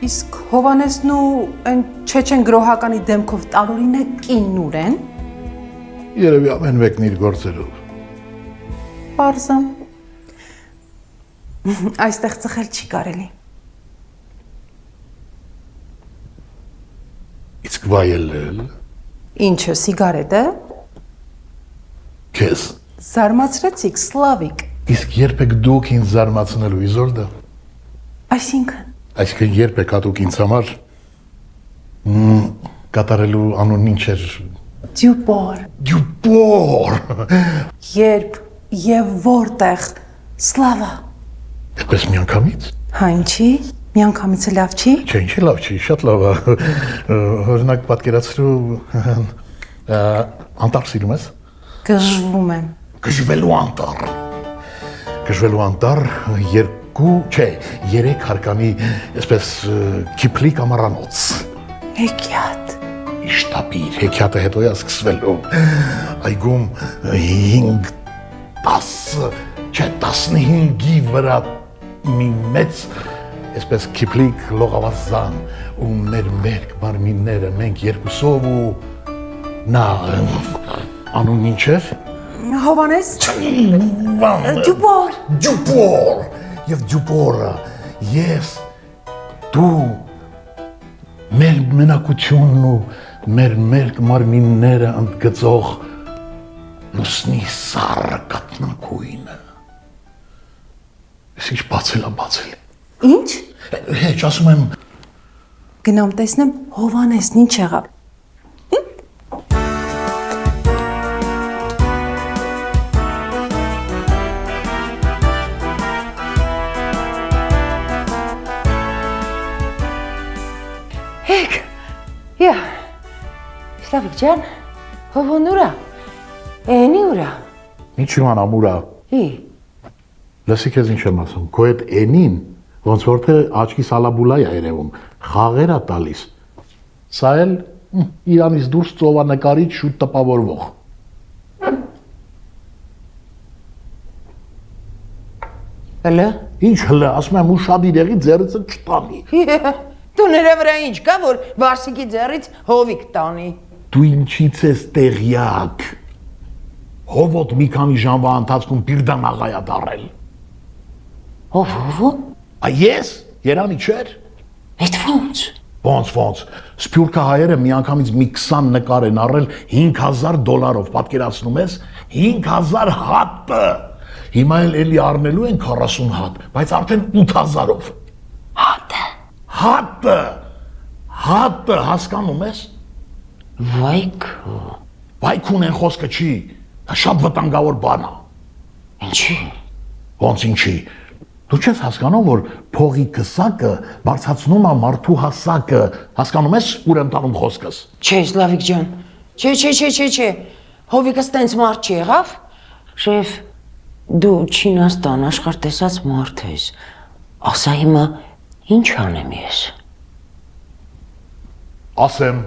Իսկ Հովանեսն ու այն չեչեն գրոհականի դեմքով տարօրինակ կինն ուր են։ Երևի ամեն մեկն իր գործերով։ Պարզը։ Այստեղ ծխել չի կարելի։ Իսկ վայելել։ Ինչը, սիգարետը։ Քեզ։ Զարմացրեցիք, Սլավիկ։ Իսկ երբեք դուք ինձ զարմացնելու Իզորդա։ Այսինքն։ Այսինքն երբեք հատուկ ինձ համար կատարելու անունն ինչ էր։ Դյուպոր։ Դյուպոր։ Երբ եւ որտեղ, Սլավա։ Այդպես միանգամից։ Հա, ինչի։ Միանգամից լավ չի։ Չէ, ինչի լավ չի, շատ լավ է։ Օրինակ պատկերացրու անտառ սիրում ես։ Գժվում եմ։ Գժվելու անտառ։ Գժվելու անտառ երկու, չէ, 3 հարկանի, այսպես Քիփլիկ ամառանոց։ Հեքիաթ։ Իշտապիր, հեքիաթը հետո է սկսվելու։ Այգում 5, 10, չէ, 15-ի վրա մի մեծ, այսպես Քիփլիկ լողավազան ու մեր մերկ մարմինները մենք երկուսով ու նա անուն ինչ էր։ Հովանես։ Դյուպոր։ Դյուպոր։ Եվ Դյուպորը, ես, դու, մեր մենակությունն ու մեր մերկ մարմինները ընդգծող լուսնի սառը կաթնակույնը։ Ես ինչ բացել։ Ինչ։ Հեչ, ասում եմ, Գնամ տեսնեմ Հովանեսն ինչ եղավ։ Հեկ, յա, Սլավիկ ջան, Հովոն ուրա, էնի ուրա։ ինչ իմանամ ուրա, Ի, լսի քեզ ինչ եմ ասում, քո այդ էնին, ոնց որ թե աչքի սալաբուլա է երևում, խաղեր է տալիս, սա էլ իրանից դուրս ծովանկարիչ շուտ տպավորվող։ հլը։ Ինչ հլը, ասում եմ ուշադիր եղի ձեռիցը չտանի։ Դու նրա վրա ինչ կա, որ Վարսիկի ձեռից հովիկ տանի։ Դու ինչից ես տեղյակ։ Հովոտ մի քանի ժամվա ընթացքում Բիրդան աղայա դարել։ Ով։ Ես, Երանի չէր։ Այդ ո՞նց։ Ոնց, Սփյուռքա հայերը միանգամից մի 20 նկար են առել $5,000, պատկերացնում ես, 5,000 հատը։ Հիմա էլի առնելու են 40 հատ, բայց արդեն 8,000-ով։ Հատը, հասկանում ես։ Վայքո։ Վայքուն են խոսքը չի, դա շատ վտանգավոր բան է։ Ինչի։ Ոնց ինչի։ Դու չես հասկանում, որ փողի կսակը բարձրացնում է մարդու հասակը, հասկանում ես ուր եմ տանում խոսքս։ Չէ, Սլավիկ ջան։ Չէ։ Հովիկը ստենց մարդ չի եղավ։ Շեֆ, դու Չինաստան աշխարհ տեսած մարդ ես։ Ասա հիմա ինչ անեմ ես։ Ասեմ,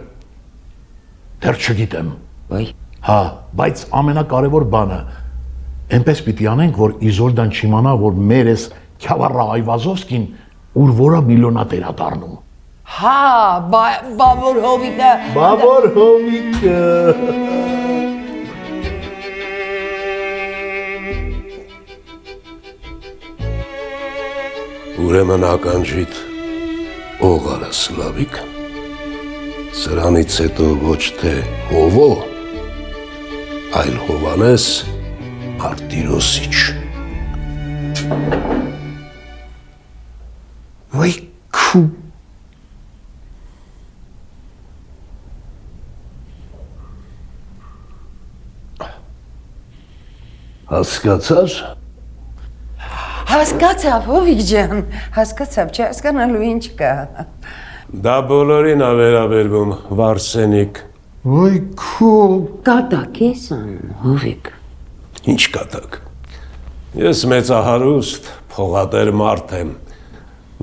դեռ չգիտեմ։ Բայ։ Հա, բայց ամենակարևոր բանը, այնպես պիտի անենք, որ Իզոլդան չիմանա, որ մեր էս Քյավառա Այվազովսկին ուր որա միլիոնատեր է դառնում։ Հա, բավոր հովիկը։ Բավոր հովիկը։ Ուրեմն ականջիդ օղարը Սլավիկ, սրանից հետո ոչ թե Հովո, այլ Հովանես Արտիրոսիչ։ Վայքու։ Հասկացար։ Հասկացավ, Հովիկ ջան, հասկացավ, չհասկանալու ինչ կա։ Դա բոլորին ա վերաբերվում, Վարսենիկ։ Վայքու։ Կատակ ես ան, Հովիկ։ Ինչ կատակ։ Ես մեծահարուստ, փողատեր մարդ եմ,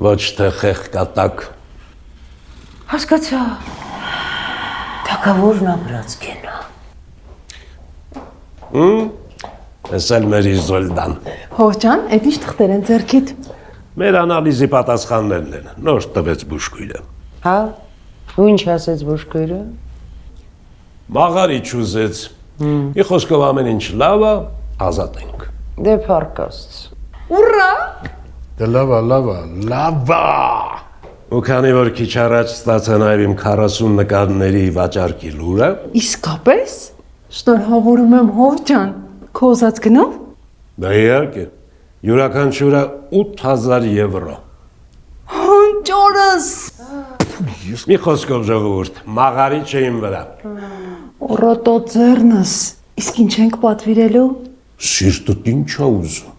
ոչ թե խեղ կատակ։ Հասկացա։ Թակավորն ապրած կենա։ Ես էլ մեր Իզոլդան։ Հով ջան, այդ ինչ թղթեր են ձեռքիդ։ Մեր անալիզի պատասխաններն են, նոր տվեց բուժքույրը։ Հա։ Ու ինչ ասեց բուժքույրը։ Մաղարիչ ուզեց։ Ի խոսքով ամեն ինչ լավ է, ազատ ենք։ Դե փառքաստ։ Ուրա։ Դե լավա։ Ու քանի որ քիչ առաջ ստացա նաև իմ 40 նկարների վաճառքի լուրը, Իսկապես։ Շնորհավորում եմ հով ջան։ Քո ուզած գնով։ դա իհարկե յուրաքանչյուրը 8000 եվրո։ Հանճորս։ Մի խոսքով ժողովուրդ, մաղարիչ է իմ վրա։ Ռոտո ձեռնս։ Իսկ ինչ ենք պատվիրելու։ Սիրտդ ինչ է ուզում։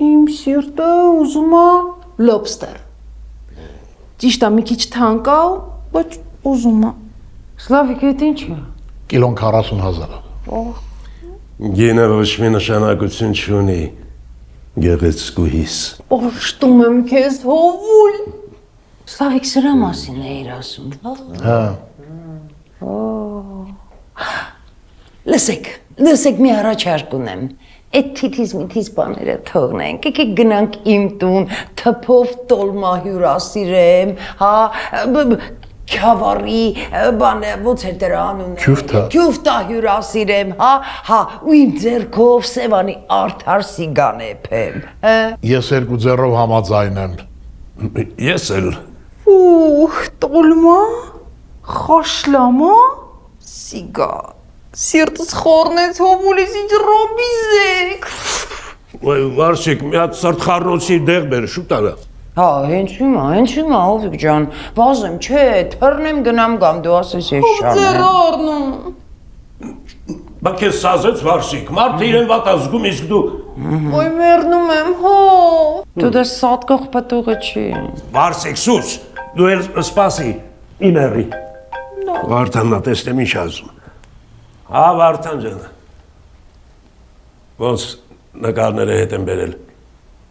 Իմ սիրտը ուզում է լոբստեր։ Ճիշտ է, մի քիչ թանկ է, բայց ուզում է։ Սլավիկ, այդ ինչ է։ Կիլոն 40,000։ Գինը ոչ մի նշանակություն չունի, գեղեցկուհիս։ Օշտում եմ քեզ հովուլ։ Սլավիկ սրա մասին էիր ասում, հա։ Հա։ Լսեք մի առաջարկ ունեմ։ Այդ թիթիզ բաները թողնենք, եկեք գնանք իմ տուն, թփով տոլմա հյուրասիրեմ, հա, քյավարի, բանը, ոնց էր դրա անունը։ Քյուֆտա հյուրասիրեմ, հա, ու իմ ձեռքով Սևանի արդար սիգան էփեմ, հա։ Ես երկու ձեռով համաձայն եմ։ Ես էլ Տոլմա, խաշլամա, սիգա, սիրտս խորնեց հովուլիս ինչ ռոբիզեք։ Վարսիկ, մի հատ սրտխառնոցի դեղ բեր, շուտ արա։ Հա, հենց հիմա, Հովիկ ջան, վազեմ, չէ, թռնեմ գնամ գամ, դու ասես ես շան։ Ձեռ առնում։ Բա քեզ սազեց Վարսիկ, մարդը իրեն վատ է զգում, իսկ դու Ոյ մեռնում եմ, հո։ Դու դա սատկող պտուղը չի։ Վարսիկ սուս, դու էլ սպասի, իմերի։ Վարդանն տեսնեմ ինչ ասում։ Հա, Վարդան ջան։ Ոնց նկարները հետ են բերել։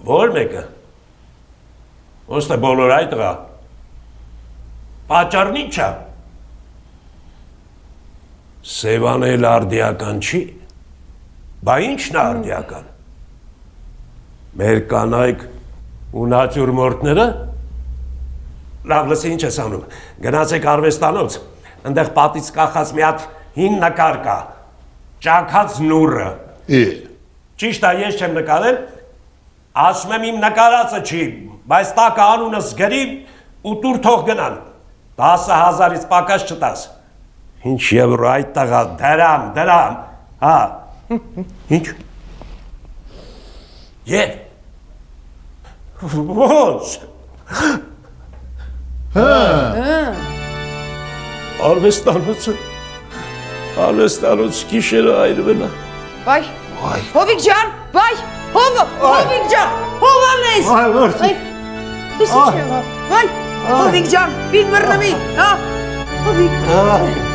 Որ մեկը։ Ոնց թե բոլոր այդ տղա։ Պատճառն ինչ է։ Սևան էլ արդիական չի։ Բա ի՞նչն է արդիական։ Մեր կանայք ու նատյուրմորտները լավ լսի ինչ ես անում։ Գնացեք արվեստանոց, այնտեղ պատից կախած մի հատ հին նկար կա։ Ճաքած նուրը։ Ճիշտ է, ես չեմ նկարել, ասում եմ իմ նկարածը չի, բայց տակը անունս գրի ու տուր թող գնան։ 10,000-ից պակաս չտաս։ Ինչ եվրո այդ տղա, դրամ, հա, ինչ։ Եվ, ոնց։ Արվեստանոց գիշերը այրվել է։ Վայ, Հովիկ ջան, վայ, Հովիկ ջան, հովանես։ Այ, որդի։ Իսկ ինչ եղավ, վայ, Հովիկ ջան, բին մռնվի, հա, Հովիկ։